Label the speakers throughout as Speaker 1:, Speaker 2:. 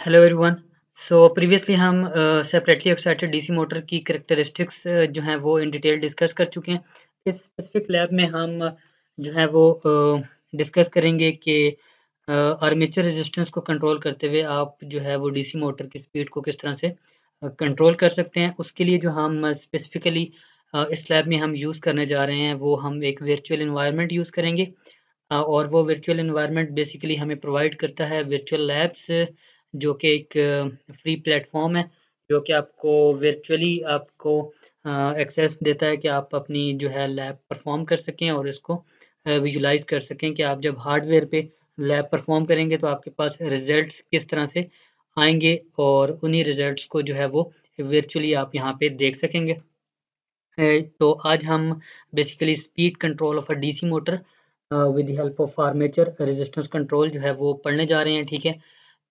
Speaker 1: Hello everyone. So previously हम separately excited DC motor की characteristics जो हैं वो इन डिटेल डिस्कस कर चुके हैं। इस स्पेसिफिक लैब में हम जो है वो डिस्कस करेंगे कि आर्मेचर रेजिस्टेंस को कंट्रोल करते हुए आप जो है वो डीसी मोटर की स्पीड को किस तरह से कंट्रोल कर सकते हैं। उसके लिए जो हम स्पेसिफिकली इस लैब में हम यूज़ करने जा रहे हैं वो हम एक वर्चुअल इन्वायरमेंट यूज़ करेंगे। और वो वर्चुअल एनवायरनमेंट बेसिकली हमें प्रोवाइड करता है वर्चुअल लैब्स, जो कि एक फ्री प्लेटफॉर्म है, जो कि आपको वर्चुअली आपको एक्सेस देता है कि आप अपनी जो है लैब परफॉर्म कर सकें और इसको विजुलाइज कर सकें कि आप जब हार्डवेयर पे लैब परफॉर्म करेंगे तो आपके पास रिजल्ट्स किस तरह से आएंगे और उन्हीं रिजल्ट्स को जो है वो वर्चुअली आप यहाँ पे देख सकेंगे। तो आज हम basically speed control of a DC motor with the help of armature resistance control जो है वो पढ़ने जा रहे हैं। ठीक है,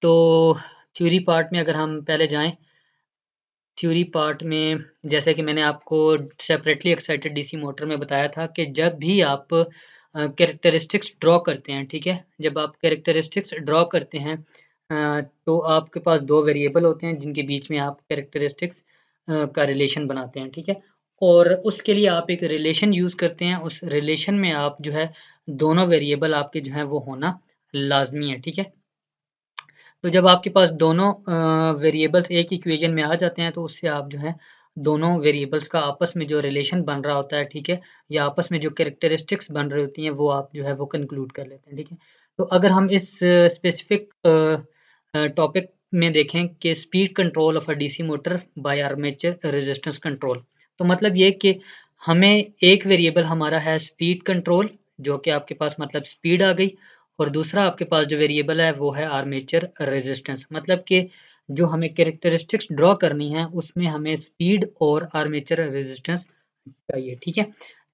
Speaker 1: तो थ्योरी पार्ट में अगर हम पहले जाएं, थ्योरी पार्ट में जैसे कि मैंने आपको सेपरेटली एक्साइटेड डीसी मोटर में बताया था कि जब भी आप कैरेक्टरिस्टिक्स ड्रॉ करते हैं, ठीक है, जब आप कैरेक्टरिस्टिक्स ड्रॉ करते हैं तो आपके पास दो वेरिएबल होते हैं जिनके बीच में आप कैरेक्टरिस्टिक्स का रिलेशन बनाते हैं। ठीक है, और उसके लिए आप एक रिलेशन यूज़ करते हैं। उस रिलेशन में आप जो है दोनों वेरिएबल आपके जो है वो होना लाजमी है। ठीक है, तो जब आपके पास दोनों वेरिएबल्स एक इक्वेशन में आ जाते हैं तो उससे आप जो है दोनों वेरिएबल्स का आपस में जो रिलेशन बन रहा होता है, ठीक है, या आपस में जो कैरेक्टरिस्टिक्स बन रही होती हैं वो आप जो है वो कंक्लूड कर लेते हैं। ठीक है, तो अगर हम इस स्पेसिफिक टॉपिक में देखें कि speed control of a DC motor by armature resistance control, तो मतलब ये कि हमें एक वेरिएबल हमारा है स्पीड कंट्रोल, जो कि आपके पास मतलब स्पीड आ गई, और दूसरा आपके पास जो वेरिएबल है वो है आर्मेचर रेजिस्टेंस। मतलब कि जो हमें कैरेक्टरिस्टिक्स ड्रॉ करनी है उसमें हमें स्पीड और आर्मेचर रेजिस्टेंस चाहिए। ठीक है,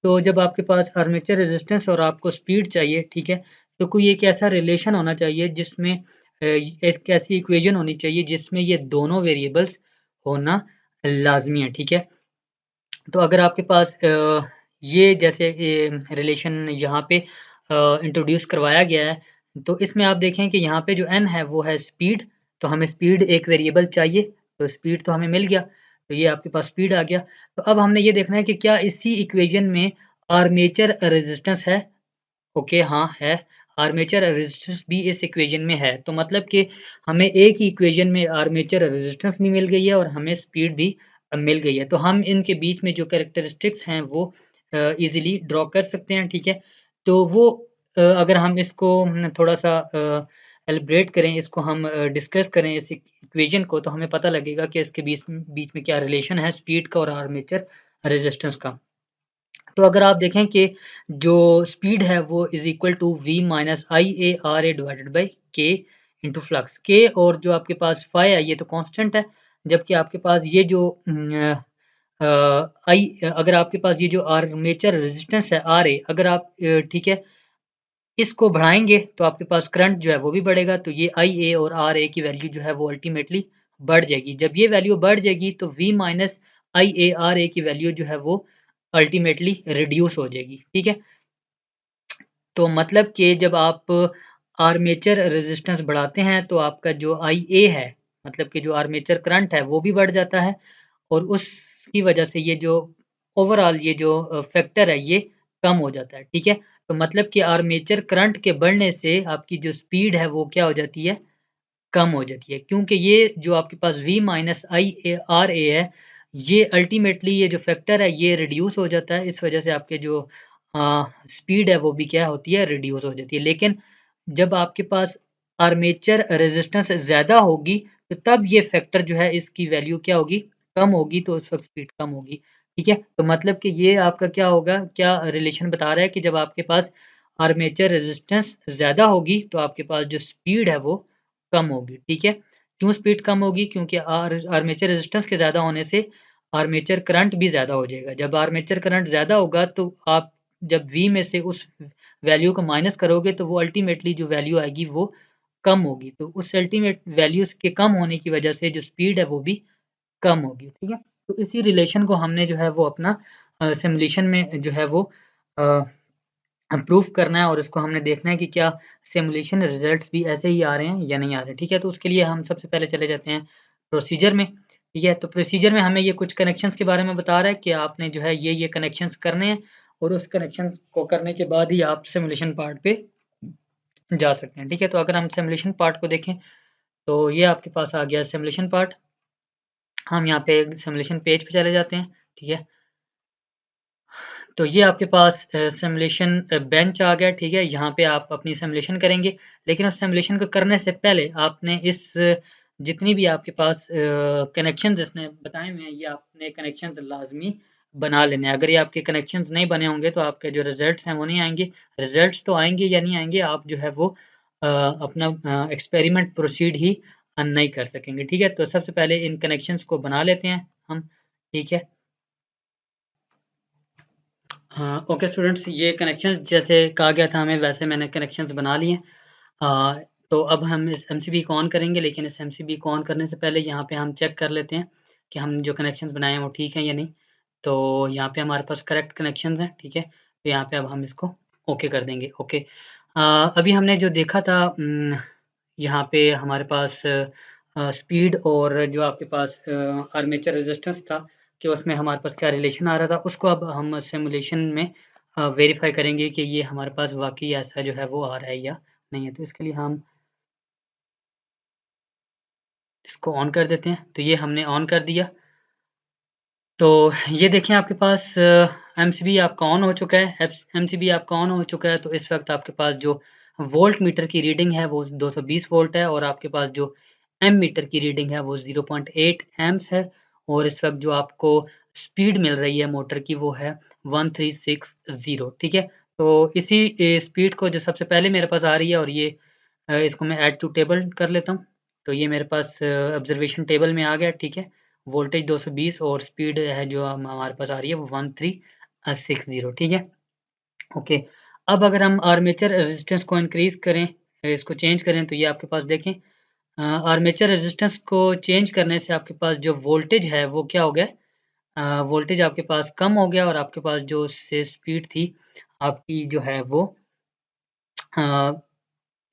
Speaker 1: तो जब आपके पास आर्मेचर रेजिस्टेंस और आपको स्पीड चाहिए, ठीक है, तो कोई एक ऐसा रिलेशन होना चाहिए जिसमें एक ऐसी इक्वेशन होनी चाहिए जिसमें ये दोनों वेरिएबल्स होना लाजमी है। ठीक है, तो अगर आपके पास ये जैसे रिलेशन यहाँ पे इंट्रोड्यूस करवाया गया है, तो इसमें आप देखें कि यहाँ पे जो n है वो है स्पीड, तो हमें स्पीड एक वेरिएबल चाहिए, तो स्पीड तो हमें मिल गया, तो ये आपके पास स्पीड आ गया। तो अब हमने ये देखना है कि क्या इसी इक्वेशन में आर्मेचर रेजिस्टेंस है। ओके, हाँ है, आर्मेचर रेजिस्टेंस भी इस इक्वेशन में है, तो मतलब कि हमें एक ही इक्वेशन में आर्मेचर रेजिस्टेंस भी मिल गई है और हमें स्पीड भी मिल गई है। तो हम इनके बीच में जो कैरेक्टरिस्टिक्स हैं वो इजीली ड्रॉ कर सकते हैं। ठीक है, तो वो अगर हम इसको थोड़ा सा एलिब्रेट करें, इसको हम डिस्कस करें इस इक्वेशन को, तो हमें पता लगेगा कि इसके बीच बीच में क्या रिलेशन है स्पीड का और आर्मेचर रेजिस्टेंस का। तो अगर आप देखें कि जो स्पीड है वो is equal to V minus I A R A divided by K into flux, के और जो आपके पास फाई है ये तो कांस्टेंट है, जबकि आपके पास ये जो आई, अगर आपके पास ये जो आर्मेचर रेजिस्टेंस है आर ए, अगर आप ठीक है इसको बढ़ाएंगे तो आपके पास करंट जो है वो भी बढ़ेगा, तो ये आई ए और आर ए की वैल्यू जो है वो अल्टीमेटली बढ़ जाएगी। जब ये वैल्यू बढ़ जाएगी तो V minus I A R A की वैल्यू जो है वो अल्टीमेटली रिड्यूस हो जाएगी। ठीक है, तो मतलब कि जब आप आर्मेचर रेजिस्टेंस बढ़ाते हैं तो आपका जो आई ए है, मतलब कि जो आर्मेचर करंट है वो भी बढ़ जाता है, और उसकी वजह से ये जो ओवरऑल ये जो फैक्टर है ये कम हो जाता है। ठीक है, तो मतलब कि आर्मेचर करंट के बढ़ने से आपकी जो स्पीड है वो क्या हो जाती है, कम हो जाती है, क्योंकि ये जो आपके पास v minus I A R A है, ये अल्टीमेटली ये जो फैक्टर है ये रिड्यूस हो जाता है, इस वजह से आपके जो स्पीड है वो भी क्या होती है, रिड्यूस हो जाती है। लेकिन जब आपके पास आर्मेचर रेजिस्टेंस ज़्यादा होगी तो तब ये फैक्टर जो है इसकी वैल्यू क्या होगी, कम होगी, तो उस वक्त स्पीड कम होगी। ठीक है, तो मतलब कि ये आपका क्या होगा, क्या रिलेशन बता रहा है कि जब आपके पास आर्मेचर रेजिस्टेंस ज़्यादा होगी तो आपके पास जो स्पीड है वो कम होगी। ठीक है, क्यों स्पीड कम होगी, क्योंकि आर्मेचर रेजिस्टेंस के ज़्यादा होने से आर्मेचर करंट भी ज़्यादा हो जाएगा। जब आर्मेचर करंट ज़्यादा होगा तो आप जब v में से उस वैल्यू को माइनस करोगे तो वो अल्टीमेटली जो वैल्यू आएगी वो कम होगी, तो उस अल्टीमेट वैल्यूज के कम होने की वजह से जो स्पीड है वो भी कम होगी। ठीक है, तो इसी रिलेशन को हमने जो है वो अपना सिमुलेशन में जो है वो प्रूफ करना है और इसको हमने देखना है कि क्या सिमुलेशन रिजल्ट्स भी ऐसे ही आ रहे हैं या नहीं आ रहे, ठीक है। तो उसके लिए हम सबसे पहले चले जाते हैं प्रोसीजर में, ठीक है। तो प्रोसीजर में हमें ये कुछ कनेक्शंस के बारे में बता रहा है कि आपने जो है ये कनेक्शंस करने हैं और उस कनेक्शंस को करने के बाद ही आप सिमुलेशन पार्ट पे जा सकते हैं, ठीक है। तो अगर हम सिमुलेशन पार्ट को देखें तो ये आपके पास आ गया सिमुलेशन पार्ट। हम यहाँ पे सिमुलेशन पेज पे चले जाते हैं, ठीक है। तो ये आपके पास सिमुलेशन बेंच आ गया, ठीक है। यहाँ पे आप अपनी सिमुलेशन करेंगे, लेकिन उस सिमुलेशन को करने से पहले आपने इस जितनी भी आपके पास कनेक्शंस इसने बताए हुए हैं, ये आपने कनेक्शंस लाजमी बना लेने हैं। अगर ये आपके कनेक्शंस नहीं बने होंगे तो आपके जो रिजल्ट्स हैं वो नहीं आएंगे। रिजल्ट्स तो आएंगे या नहीं आएंगे, आप जो है वो अपना एक्सपेरिमेंट प्रोसीड ही नहीं कर सकेंगे, ठीक है। तो सबसे पहले इन कनेक्शंस को बना लेते हैं हम, ठीक है। हाँ, ओके स्टूडेंट्स, ये कनेक्शंस जैसे कहा गया था हमें वैसे मैंने कनेक्शंस बना लिए हैं। तो अब हम इस एमसीबी को ऑन करेंगे, लेकिन इस एमसीबी को ऑन करने से पहले यहाँ पे हम चेक कर लेते हैं कि हम जो कनेक्शंस बनाए हैं वो ठीक हैं या नहीं। तो यहाँ पे हमारे पास करेक्ट कनेक्शंस हैं, ठीक है। तो यहाँ पे अब हम इसको ओके कर देंगे, ओके। अभी हमने जो देखा था यहाँ पे हमारे पास स्पीड और जो आपके पास आर्मेचर रेजिस्टेंस था कि उसमें हमारे पास क्या रिलेशन आ रहा था, उसको अब हम सिमुलेशन में वेरीफाई करेंगे कि ये हमारे पास वाकई ऐसा जो है वो आ रहा है या नहीं है। तो इसके लिए हम इसको ऑन कर देते हैं। तो ये हमने ऑन कर दिया। तो ये देखें आपके पास एमसीबी आपका ऑन हो चुका है। एमसीबी आपका ऑन हो चुका है। तो इस वक्त आपके पास जो वोल्ट मीटर की रीडिंग है वो 220 वोल्ट है और आपके पास जो एम मीटर की रीडिंग है वो 0.8 एम्स है। और इस वक्त जो आपको स्पीड मिल रही है मोटर की वो है 1360, ठीक है। तो इसी स्पीड को जो सबसे पहले मेरे पास आ रही है और ये इसको मैं ऐड टू टेबल कर लेता हूँ। तो ये मेरे पास ऑब्जर्वेशन टेबल में आ गया, ठीक है। वोल्टेज 220 और स्पीड है जो हमारे पास आ रही है वो 1360, ठीक है, ओके। अब अगर हम आर्मेचर रेजिस्टेंस को इंक्रीज करें, इसको चेंज करें, तो ये आपके पास देखें आर्मेचर रेजिस्टेंस को चेंज करने से आपके पास जो वोल्टेज है वो क्या हो गया, वोल्टेज आपके पास कम हो गया और आपके पास जो से स्पीड थी आपकी जो है वो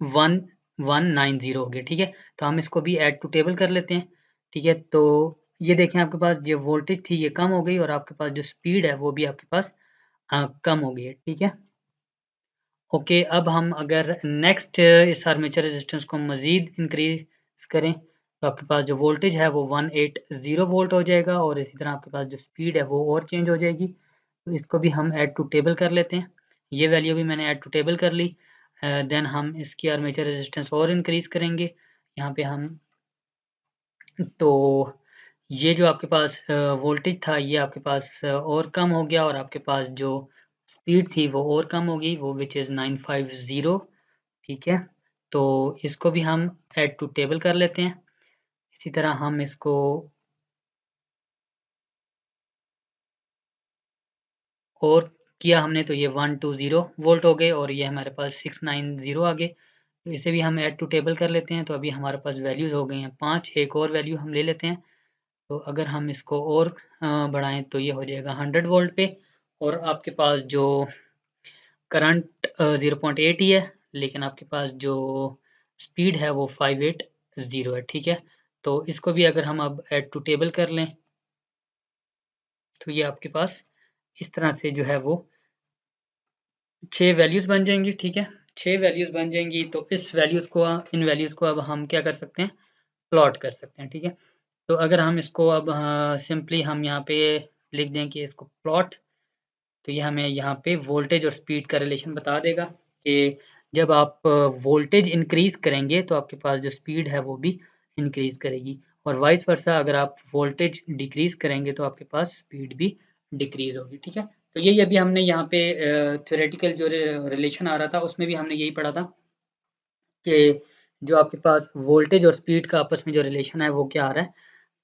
Speaker 1: 1190 हो गया, ठीक है। तो हम इसको भी ऐड टू टेबल कर लेते हैं, ठीक है। तो ये देखें आपके पास जो वोल्टेज थी ये कम हो गई और आपके पास जो स्पीड है वो भी आपके पास कम हो गई है, ठीक है, ओके। अब हम अगर नेक्स्ट इस आर्मेचर रेजिस्टेंस को मज़ीद इंक्रीज करें तो आपके पास जो वोल्टेज है वो 180 वोल्ट हो जाएगा और इसी तरह आपके पास जो स्पीड है वो और चेंज हो जाएगी। तो इसको भी हम ऐड टू टेबल कर लेते हैं। ये वैल्यू भी मैंने ऐड टू टेबल कर ली। देन हम इसकी आर्मेचर रेजिस्टेंस और इंक्रीज करेंगे। यहाँ पे हम तो ये जो आपके पास वोल्टेज था ये आपके पास और कम हो गया और आपके पास जो स्पीड थी वो और कम हो गई, वो विच इज़ 950, ठीक है। तो इसको भी हम ऐड टू टेबल कर लेते हैं। इसी तरह हम इसको और किया हमने तो ये 120 वोल्ट हो गए और ये हमारे पास 690 आ गए। तो इसे भी हम ऐड टू टेबल कर लेते हैं। तो अभी हमारे पास वैल्यूज़ हो गई हैं 5। एक और वैल्यू हम ले लेते हैं। तो अगर हम इसको और बढ़ाएं तो ये हो जाएगा 100 वोल्ट पे और आपके पास जो करंट 0.8 ही है, लेकिन आपके पास जो स्पीड है वो 580 है, ठीक है। तो इसको भी अगर हम अब ऐड टू टेबल कर लें तो ये आपके पास इस तरह से जो है वो 6 वैल्यूज़ बन जाएंगी, ठीक है। 6 वैल्यूज़ बन जाएंगी। तो इस वैल्यूज़ को इन वैल्यूज़ को अब हम क्या कर सकते हैं, प्लॉट कर सकते हैं, ठीक है। तो अगर हम इसको अब सिंपली हम यहाँ पे लिख दें कि इसको प्लॉट, तो ये हमें यहाँ पे वोल्टेज और स्पीड का रिलेशन बता देगा कि जब आप वोल्टेज इंक्रीज करेंगे तो आपके पास जो स्पीड है वो भी इंक्रीज करेगी और वाइस वर्सा अगर आप वोल्टेज डिक्रीज करेंगे तो आपके पास स्पीड भी डिक्रीज होगी, ठीक है। तो यही अभी हमने यहाँ पे थ्योरेटिकल जो रिलेशन आ रहा था उसमें भी हमने यही पढ़ा था कि जो आपके पास वोल्टेज और स्पीड का आपस में जो रिलेशन है वो क्या आ रहा है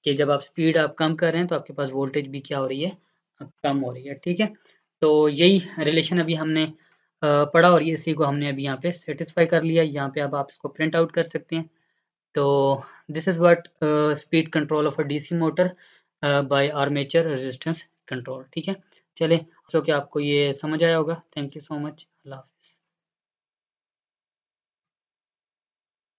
Speaker 1: कि जब आप स्पीड आप कम कर रहे हैं तो आपके पास वोल्टेज भी क्या हो रही है, कम हो रही है, ठीक है। तो यही रिलेशन अभी हमने पढ़ा और ये इसी को हमने अभी यहाँ पे सेटिस्फाई कर लिया। यहाँ पे अब आप इसको प्रिंट आउट कर सकते हैं। तो this is what speed control of a DC motor by armature resistance control, ठीक है। चले सो कि आपको ये समझ आया होगा। Thank you so much. अल्लाह हाफ़िज़।